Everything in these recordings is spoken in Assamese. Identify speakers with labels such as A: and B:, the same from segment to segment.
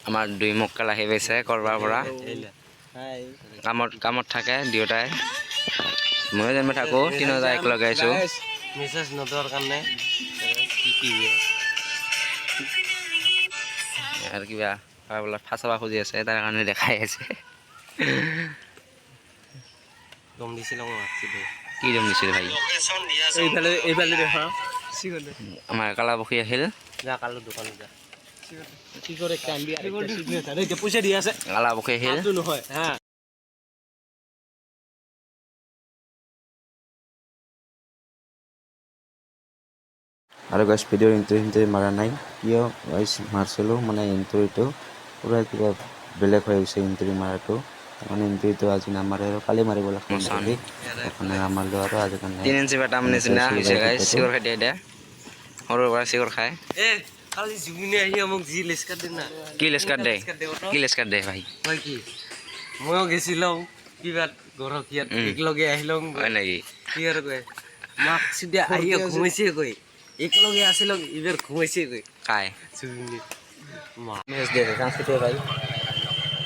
A: আমাৰ দুই মক্কেল আহি পাইছে কৰবাৰ পৰা কামত থাকে দুয়োটাই ময়ো যেনিবা থাকোঁ তিনিওটা একেলগে আছোঁ
B: মেছেজ নদোৱাৰ কাৰণে
A: আৰু কিবা বোলে ফাচাবা খুজি আছে তাৰ কাৰণে দেখাই আছে
B: দম দিছিল
A: কি দম দিছিল ভাই
B: এইফালে দেখা
A: আমাৰ কালাবখী আহিল
B: কালো দোকান কি কৰে পইচা দি আছে
A: কালাবখী আহিল
B: নহয় হা
C: আৰু গাইছ ভিডিঅ'ৰ ইণ্টাৰভিউ মাৰা নাই কিয় গাইছ মাৰিছিলোঁ মানে ইণ্টাৰভিউটো পূৰা কিবা বেলেগ হৈ গৈছে ইণ্টাৰভিউ মাৰাটো মানে ইণ্টাৰভিউটো আজি নামাৰে আৰু কালি মাৰিব লাগিব সেইকাৰণে নামাৰিলোঁ আৰু আজি কাৰণে
A: 3 ইঞ্চি বাটাম নিচিনা হৈছে গাইছ চিকৰ খাই দিয়ে সৰুৰ পৰা চিকৰ খায়
B: কালি জুবিনে আহি মোক যি লেচকাত দে না
A: কি লেচকাত দে ভাই
B: কি ময়ো গেছিলোঁ কিবা গৰখীয়াত একেলগে আহিলোঁ
A: হয় নেকি
B: কি আৰু কয় মাক চিধা আহি ঘুমাইছে কৈ একেলগে আছিলোঁ এইবাৰ ঘুমাইছে কৈ
A: কাই
B: জুবিনে
A: মেছেজ দিয়েছে চান্সুতে ভাই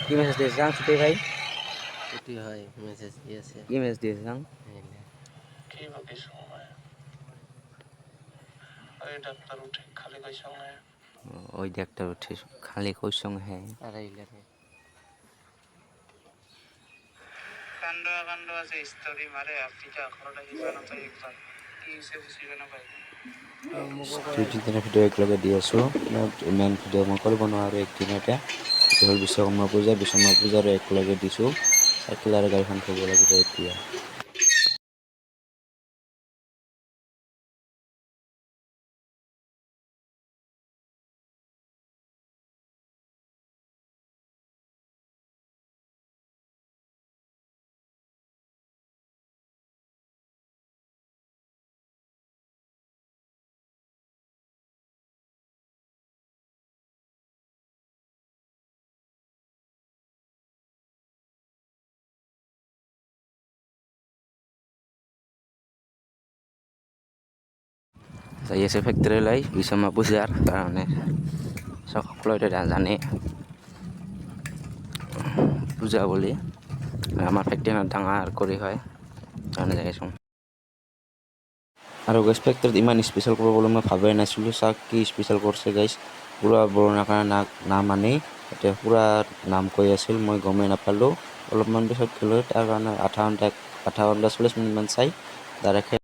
A: কি মেছেজ দিয়েছে চান্সুতে ভাই
B: এটি হয় মেছেজ দি আছে
A: কি মেছেজ দিয়েছে চাং
B: কি ভাবিছোঁ ওই ডাক্তার উঠে খালি কইসং না
A: ওই ডাক্তার উঠে খালি কইসং হ্যাঁ
B: আরে ইলারে কাণ্ড আছে স্টোরি মারে আফ্রিকা খরটা হিসানা চাই একবার কি হিসেবে বুঝিবে না ভাই
C: দুই-তিনিটা ভিডিঅ' একেলগে দি আছোঁ মেইন ভিডিঅ' মই কৰিব নোৱাৰোঁ একদিনতে এইটো হ'ল বিশ্বকৰ্মা পূজাৰো একেলগে দিছোঁ চাইকেল আৰু গাড়ীখন থ'ব লাগিব এতিয়া
A: যাই আছে ফেক্টৰীলৈ বিশ্বকৰ্মা পূজাৰ কাৰণে সকলোৱে জানে পূজা বুলি আমাৰ ফেক্টৰীত ডাঙৰ কৰি হয় কাৰণে যাই আছোঁ আৰু গাইছ ফেক্টৰীত ইমান স্পেচিয়েল কৰিব বুলি মই ভাবাই নাছিলোঁ চাওক কি স্পেচিয়েল কৰিছে গাইছ পূৰা বৰণাৰ কাৰণে নাম আনি এতিয়া পূৰা নাম কৈ আছিল মই গমেই নাপালোঁ অলপমান পিছত গ'লোঁ তাৰ কাৰণে আধা ঘণ্টা 40 মিনিটমান চাই ডাইৰেক্ট